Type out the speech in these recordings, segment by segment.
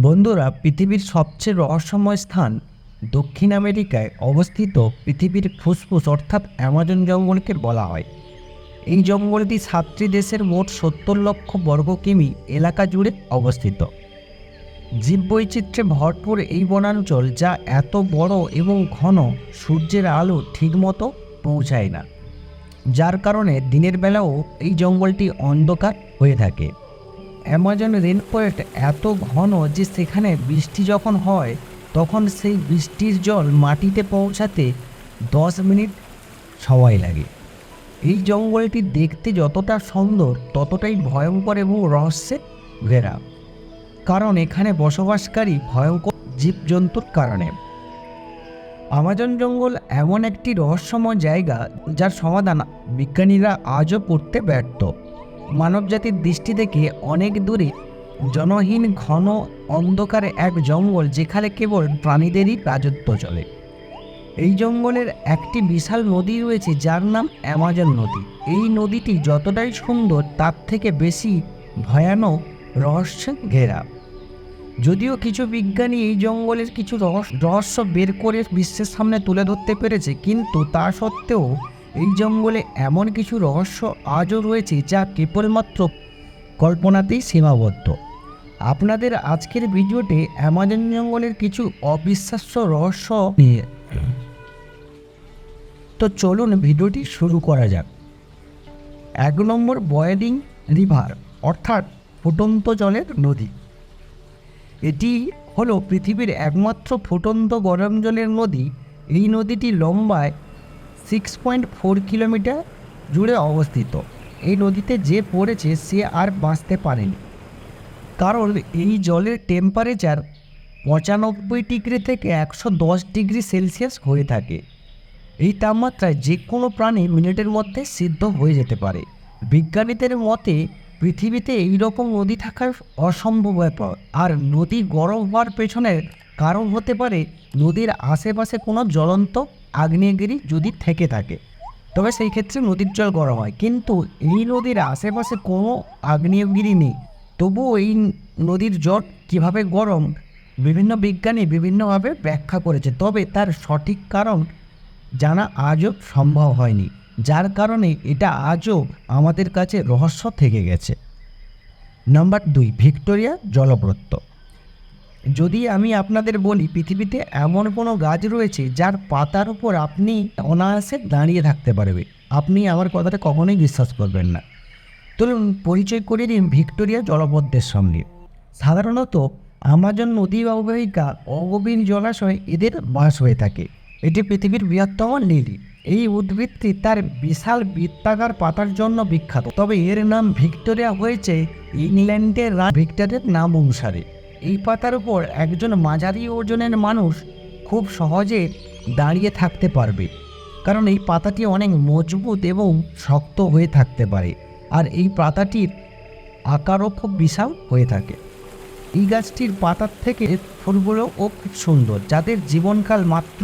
বন্ধুরা, পৃথিবীর সবচেয়ে রহস্যময় স্থান দক্ষিণ আমেরিকায় অবস্থিত পৃথিবীর ফুসফুস অর্থাৎ অ্যামাজন জঙ্গলকে বলা হয়। এই জঙ্গলটি 7টি দেশের মোট 70 লক্ষ বর্গ কিমি এলাকা জুড়ে অবস্থিত। জীববৈচিত্র্যে ভরপুর এই বনাঞ্চল, যা এত বড় এবং ঘন, সূর্যের আলো ঠিকমতো পৌঁছায় না, যার কারণে দিনের বেলাও এই জঙ্গলটি অন্ধকার হয়ে থাকে। অ্যামাজন রেনফরেস্ট এত ঘন যে সেখানে বৃষ্টি যখন হয় তখন সেই বৃষ্টির জল মাটিতে পৌঁছাতে 10 মিনিট সময় লাগে। এই জঙ্গলটি দেখতে যতটা সুন্দর ততটাই ভয়ঙ্কর এবং রহস্যে ঘেরা, কারণ এখানে বসবাসকারী ভয়ঙ্কর জীবজন্তুর কারণে। আমাজন জঙ্গল এমন একটি রহস্যময় জায়গা যার সমাধান বিজ্ঞানীরা আজও করতে ব্যর্থ। মানবজাতির দৃষ্টি থেকে অনেক দূরে জনহীন ঘন অন্ধকারে এক জঙ্গল, যেখানে কেবল প্রাণীদেরই রাজত্ব চলে। এই জঙ্গলের একটি বিশাল নদী রয়েছে যার নাম অ্যামাজন নদী। এই নদীটি যতটাই সুন্দর তার থেকে বেশি ভয়ানক রহস্যে ঘেরা। যদিও কিছু বিজ্ঞানী এই জঙ্গলের কিছু রহস্য বের করে বিশ্বের সামনে তুলে ধরতে পেরেছে, কিন্তু তা সত্ত্বেও এই জঙ্গলে এমন কিছু রহস্য আজও রয়েছে যা কেবলমাত্র কল্পনাতেই সীমাবদ্ধ। আপনাদের আজকের ভিডিওতে অ্যামাজন জঙ্গলের কিছু অবিশ্বাস্য রহস্য নিয়ে, তো চলুন ভিডিওটি শুরু করা যাক। 1 নম্বর, বয়েলিং রিভার অর্থাৎ ফুটন্ত জলের নদী। এটি হলো পৃথিবীর একমাত্র ফুটন্ত গরম জলের নদী। এই নদীটি লম্বায় 6.4 কিলোমিটার জুড়ে অবস্থিত। এই নদীতে যে পড়েছে সে আর বাঁচতে পারেনি, কারণ এই জলের টেম্পারেচার 95 ডিগ্রি থেকে 110 ডিগ্রি সেলসিয়াস হয়ে থাকে। এই তাপমাত্রায় যে কোনো প্রাণী মিনিটের মধ্যে সিদ্ধ হয়ে যেতে পারে। বিজ্ঞানীদের মতে পৃথিবীতে এই রকম নদী থাকার অসম্ভব ব্যাপার। আর নদী গরম হওয়ার পেছনের কারণ হতে পারে নদীর আশেপাশে কোনো জ্বলন্ত আগ্নেয়গিরি যদি থেকে থাকে, তবে সেই ক্ষেত্রে নদীর জল গরম হয়। কিন্তু এই নদীর আশেপাশে কোনো আগ্নেয়গিরি নেই, তবুও এই নদীর জল কীভাবে গরম বিভিন্ন বিজ্ঞানী বিভিন্নভাবে ব্যাখ্যা করেছে, তবে তার সঠিক কারণ জানা আজও সম্ভব হয়নি, যার কারণে এটা আজও আমাদের কাছে রহস্য থেকে গেছে। নাম্বার 2, ভিক্টোরিয়া জলপ্রপাত। যদি আমি আপনাদের বলি পৃথিবীতে এমন কোনো গাছ রয়েছে যার পাতার উপর আপনি অনায়াসে দাঁড়িয়ে থাকতে পারবে, আপনি আমার কথাটা কখনোই বিশ্বাস করবেন না। চলুন পরিচয় করে দিন ভিক্টোরিয়া জলপ্রপাতের সঙ্গে। সাধারণত আমাজন নদী অববাহিকা অগভীর জলাশয়ে এদের বাস হয়ে থাকে। এটি পৃথিবীর বৃহত্তম লিলি। এই উদ্ভিদটি তার বিশাল বৃত্তাকার পাতার জন্য বিখ্যাত, তবে এর নাম ভিক্টোরিয়া হয়েছে ইংল্যান্ডের ভিক্টরের নাম অনুসারে। এই পাতার উপর একজন মাঝারি ওজনের মানুষ খুব সহজে দাঁড়িয়ে থাকতে পারবে, কারণ এই পাতাটি অনেক মজবুত এবং শক্ত হয়ে থাকতে পারে, আর এই পাতাটির আকারও খুব বিশাল হয়ে থাকে। এই গাছটির পাতার থেকে ফুলগুলোও খুব সুন্দর, যাদের জীবনকাল মাত্র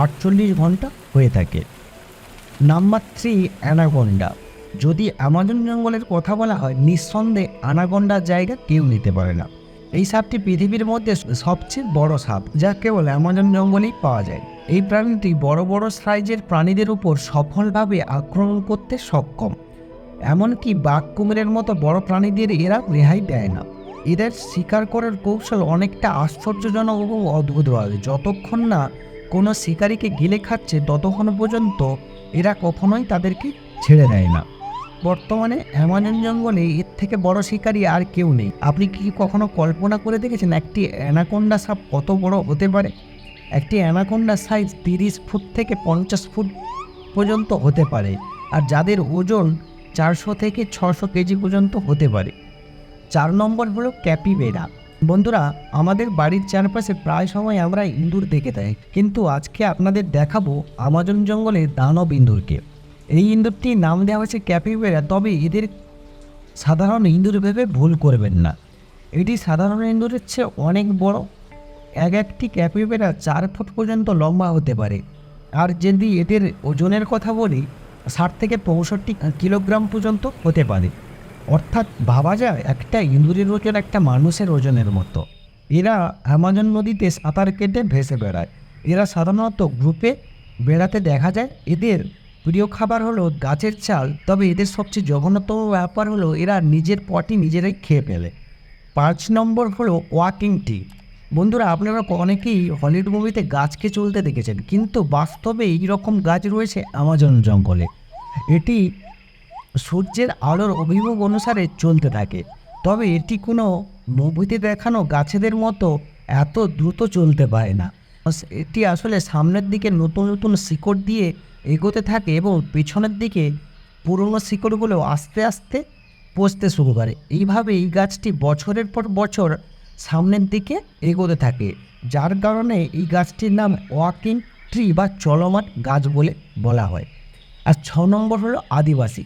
48 ঘন্টা হয়ে থাকে। Number 3, anaconda. যদি অ্যামাজন জঙ্গলের কথা বলা হয়, নিঃসন্দেহে অ্যানাকোন্ডার জায়গা কেউ নিতে পারে না। এই সাপটি পৃথিবীর মধ্যে সবচেয়ে বড় সাপ, যা কেবল অ্যামাজন জঙ্গলেই পাওয়া যায়। এই প্রাণীটি বড় বড় সাইজের প্রাণীদের উপর সফলভাবে আক্রমণ করতে সক্ষম। এমনকি বাঘ কুমিরের মতো বড় প্রাণীদের এরা রেহাই দেয় না। এদের শিকার করার কৌশল অনেকটা আশ্চর্যজনক এবং অদ্ভুতভাবে। যতক্ষণ না কোনো শিকারীকে গিলে খাচ্ছে ততক্ষণ পর্যন্ত এরা কখনোই তাদেরকে ছেড়ে দেয় না। বর্তমানে অ্যামাজন জঙ্গলে এর থেকে বড় শিকারী আর কেউ নেই। আপনি কি কখনো কল্পনা করে দেখেছেন একটি অ্যানাকোন্ডা সাপ কত বড় হতে পারে? একটি অ্যানাকোন্ডার সাইজ 30 ফুট থেকে 50 ফুট পর্যন্ত হতে পারে, আর যাদের ওজন 400 থেকে 600 কেজি পর্যন্ত হতে পারে। 4 নম্বর হলো ক্যাপিবেরা। বন্ধুরা, আমাদের বাড়ির চারপাশে প্রায় সময় আমরা ইঁদুর দেখে থাকি, কিন্তু আজকে আপনাদের দেখাবো আমাজন জঙ্গলে দানব ইঁদুরকে। এই ইঁদুরটির নাম দেওয়া হয়েছে ক্যাপিবেরা, তবে এদের সাধারণ ইঁদুর ভেবে ভুল করবেন না। এটি সাধারণ ইঁদুরের চেয়ে অনেক বড়। একটি ক্যাপিবেরা 4 ফুট পর্যন্ত লম্বা হতে পারে, আর যদি এদের ওজনের কথা বলি 60 থেকে 65 কিলোগ্রাম পর্যন্ত হতে পারে। অর্থাৎ ভাবা যায় একটা ইঁদুরের ওজন একটা মানুষের ওজনের মতো। এরা অ্যামাজন নদীতে সাঁতার কেটে ভেসে বেড়ায়। এরা সাধারণত গ্রুপে বেড়াতে দেখা যায়। এদের প্রিয় খাবার হলো গাছের চাল, তবে এদের সবচেয়ে জঘন্যতম ব্যাপার হলো এরা নিজের পটি নিজেরাই খেয়ে ফেলে। 5 নম্বর হলো ওয়াকিং ট্রি। বন্ধুরা, আপনারা অনেকেই হলিউড মুভিতে গাছকে চলতে দেখেছেন, কিন্তু বাস্তবে এই রকম গাছ রয়েছে অ্যামাজন জঙ্গলে। এটি সূর্যের আলোর অভিমুখ অনুসারে চলতে থাকে, তবে এটি কোনো মুভিতে দেখানো গাছেদের মতো এত দ্রুত চলতে পারে না। এটি আসলে সামনের দিকে নতুন নতুন শিকড় দিয়ে এগোতে থাকে এবং পেছনের দিকে পুরনো শিকড়গুলো আস্তে আস্তে পচতে শুরু করে। এইভাবে এই গাছটি বছরের পর বছর সামনের দিকে এগোতে থাকে, যার কারণে এই গাছটির নাম ওয়াকিং ট্রি বা চলমান গাছ বলে বলা হয়। আর 6 নম্বর হলো আদিবাসী।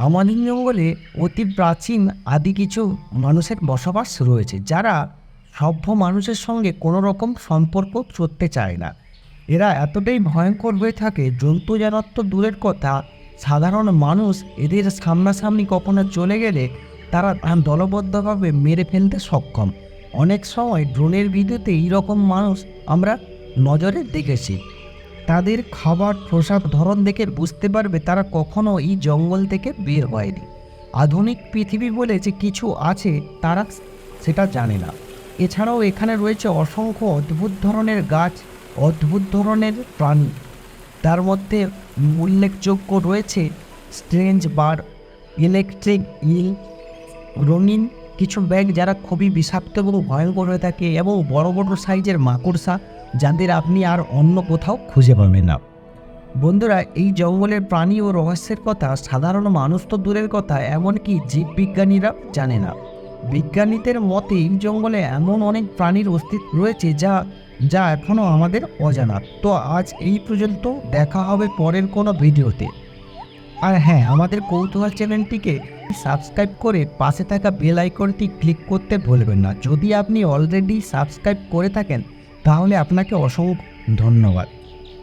আমাদের জঙ্গলে অতি প্রাচীন আদি কিছু মানুষের বসবাস রয়েছে, যারা সভ্য মানুষের সঙ্গে কোনো রকম সম্পর্ক করতে চায় না। এরা এতটাই ভয়ঙ্কর হয়ে থাকে, জন্তু জানোয়ার তো দূরের কথা, সাধারণ মানুষ এদের সামনাসামনি কখনো চলে গেলে তারা দলবদ্ধভাবে মেরে ফেলতে সক্ষম। অনেক সময় ড্রোনের ভিডিওতে এইরকম মানুষ আমরা নজরে দেখেছি। তাদের খাবার পোশাক ধরন দেখে বুঝতে পারবে তারা কখনো এই জঙ্গল থেকে বের হয়নি। আধুনিক পৃথিবী বলে যে কিছু আছে তারা সেটা জানে না। এছাড়াও এখানে রয়েছে অসংখ্য অদ্ভুত ধরনের গাছ, অদ্ভুত ধরনের প্রাণী। তার মধ্যে উল্লেখযোগ্য রয়েছে স্ট্রেঞ্জ বার্ড, ইলেকট্রিক ইল, রঙিন কিছু ব্যাগ যারা খুবই বিষাক্ত এবং ভয়ঙ্কর হয়ে থাকে, এবং বড় বড় সাইজের মাকড়সা যাদের আপনি আর অন্য কোথাও খুঁজে পাবেন না। বন্ধুরা, এই জঙ্গলের প্রাণী ও রহস্যের কথা সাধারণ মানুষ তো দূরের কথা, এমনকি জীববিজ্ঞানীরা জানে না। বিজ্ঞানীদের মতে এই জঙ্গলে এমন অনেক প্রাণীর অস্তিত্ব রয়েছে যা এখনও আমাদের অজানা। তো আজ এই পর্যন্ত, দেখা হবে পরের কোনো ভিডিওতে। আর হ্যাঁ, আমাদের কৌতূহল চ্যানেলটিকে সাবস্ক্রাইব করে পাশে থাকা বেল আইকনটি ক্লিক করতে ভুলবেন না। যদি আপনি অলরেডি সাবস্ক্রাইব করে থাকেন তাহলে আপনাকে অসংখ্য ধন্যবাদ।